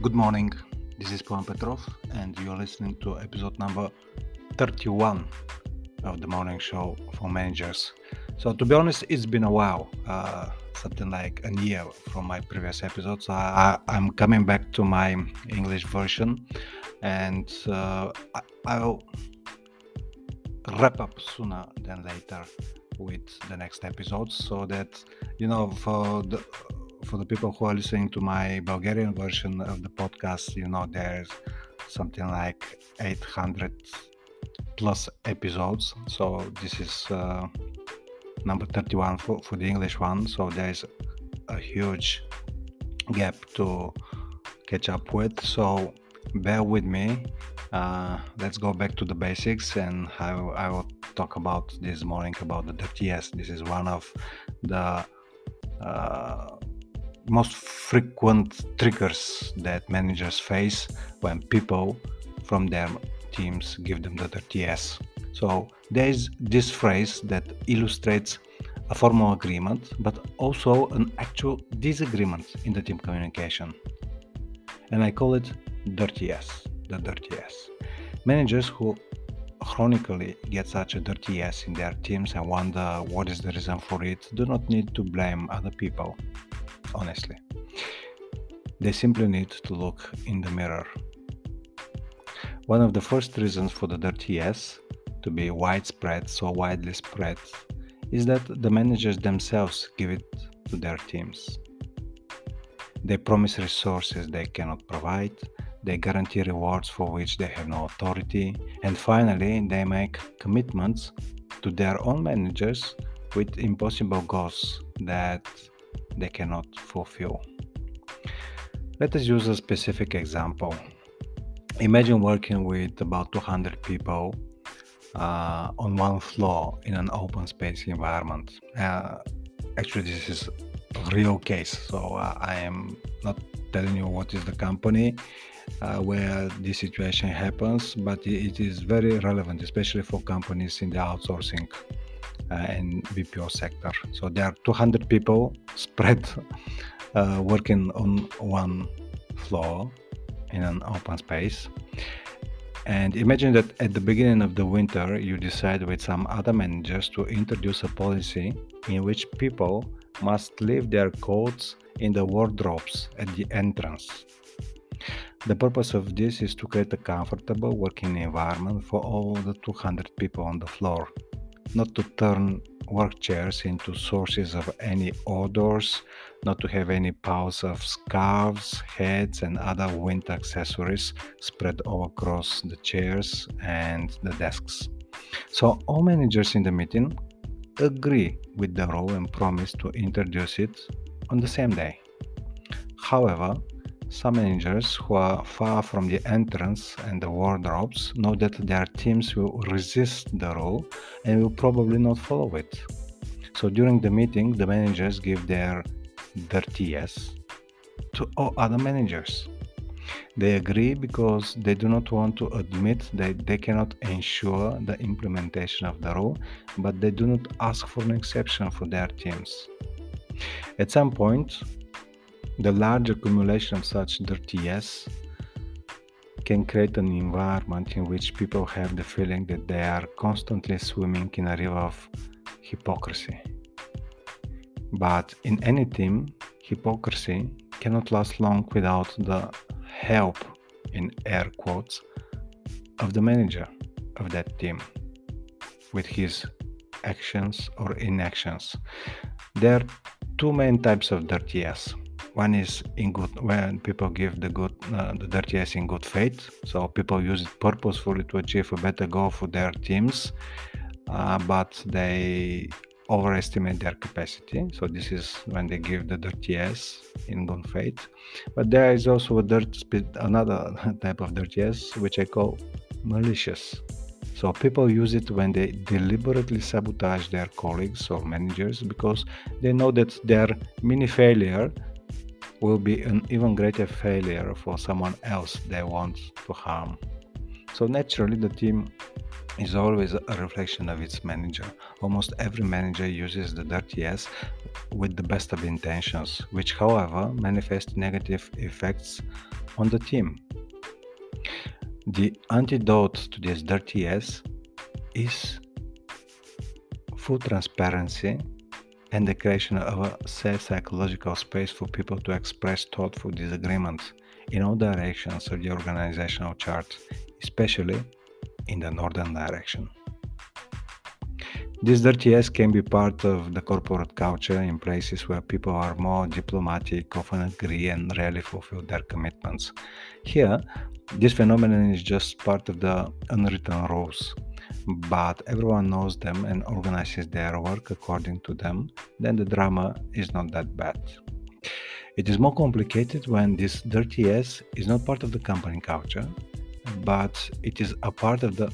Good morning, this is Pawan Petrov, and you're listening to episode number 31 of the morning show for managers. So, to be honest, it's been a while, something like a year from my previous episodes. I'm coming back to my English version, and I'll wrap up sooner than later with the next episodes, so that for the people who are listening to my Bulgarian version of the podcast, there's something like 800 plus episodes. So this is number 31 for the English one. So there's a huge gap to catch up with. So bear with me. Let's go back to the basics, and I will talk about this morning about the dirty S. This is one of the most frequent triggers that managers face when people from their teams give them the dirty S. So there is this phrase that illustrates a formal agreement, but also an actual disagreement in the team communication. And I call it dirty S, the dirty S. Managers who chronically get such a dirty S in their teams and wonder what is the reason for it do not need to blame other people. Honestly, they simply need to look in the mirror. One of the first reasons for the dirty S to be widespread, so widely spread, is that the managers themselves give it to their teams. They promise resources they cannot provide, they guarantee rewards for which they have no authority, and finally they make commitments to their own managers with impossible goals that they cannot fulfill. Let us use a specific example. Imagine working with about 200 people on one floor in an open space environment. Actually, this is a real case, so I am not telling you what is the company where this situation happens, but it is very relevant, especially for companies in the outsourcing and BPO sector. So there are 200 people spread working on one floor in an open space. And imagine that at the beginning of the winter, you decide with some other managers to introduce a policy in which people must leave their coats in the wardrobes at the entrance. The purpose of this is to create a comfortable working environment for all the 200 people on the floor, not to turn work chairs into sources of any odors, not to have any piles of scarves, hats, and other winter accessories spread all across the chairs and the desks. So all managers in the meeting agree with the rule and promise to introduce it on the same day. However, some managers who are far from the entrance and the wardrobes know that their teams will resist the rule and will probably not follow it. So during the meeting, the managers give their dirty yes to all other managers. They agree because they do not want to admit that they cannot ensure the implementation of the rule, but they do not ask for an exception for their teams. At some point, the large accumulation of such dirty yes can create an environment in which people have the feeling that they are constantly swimming in a river of hypocrisy. But in any team, hypocrisy cannot last long without the help, in air quotes, of the manager of that team with his actions or inactions. There are two main types of dirty yes. One is when people give the dirty yes in good faith, so people use it purposefully to achieve a better goal for their teams, but they overestimate their capacity. So this is when they give the dirty yes in good faith. But there is also another type of dirty yes, which I call malicious. So people use it when they deliberately sabotage their colleagues or managers because they know that their mini failure will be an even greater failure for someone else they want to harm. So naturally, the team is always a reflection of its manager. Almost every manager uses the dirty S with the best of intentions, which, however, manifest negative effects on the team. The antidote to this dirty S is full transparency and the creation of a safe psychological space for people to express thoughtful disagreements in all directions of the organizational chart, especially in the northern direction. This dirty S can be part of the corporate culture in places where people are more diplomatic, often agree, and rarely fulfill their commitments. Here, this phenomenon is just part of the unwritten rules, but everyone knows them and organizes their work according to them, then the drama is not that bad. It is more complicated when this dirty S is not part of the company culture, but it is a part of the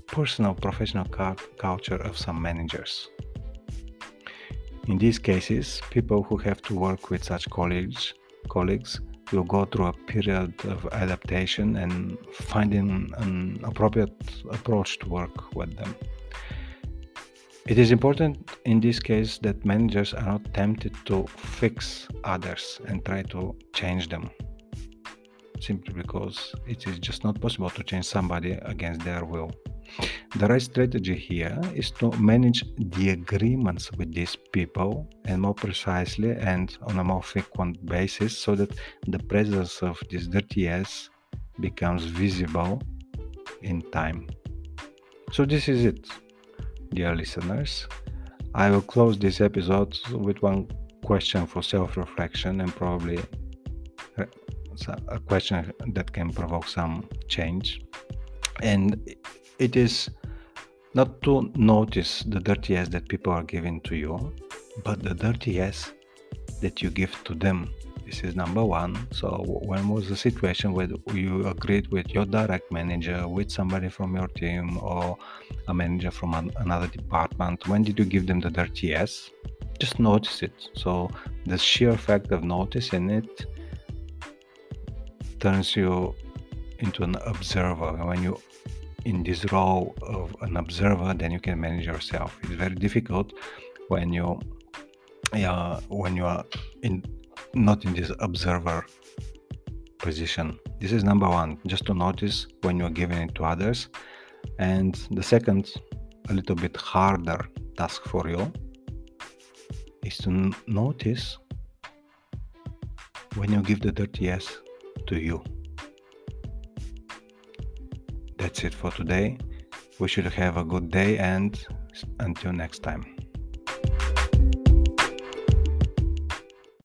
personal professional culture of some managers. In these cases, people who have to work with such colleagues will go through a period of adaptation and finding an appropriate approach to work with them. It is important in this case that managers are not tempted to fix others and try to change them, simply because it is just not possible to change somebody against their will. The right strategy here is to manage the agreements with these people, and more precisely and on a more frequent basis, so that the presence of this dirty S becomes visible in time. So this is it, dear listeners. I will close this episode with one question for self-reflection and probably a question that can provoke some change. And it is not to notice the dirty S that people are giving to you, but the dirty S that you give to them. This is number one. So when was the situation where you agreed with your direct manager, with somebody from your team, or a manager from another department? When did you give them the dirty S? Just notice it. So the sheer fact of noticing it turns you into an observer. When you in this role of an observer, then you can manage yourself. It's very difficult when you are not in this observer position. This is number one, just to notice when you're giving it to others. And the second, a little bit harder task for you is to notice when you give the dirty S to you. That's it for today. We should have a good day, and until next time.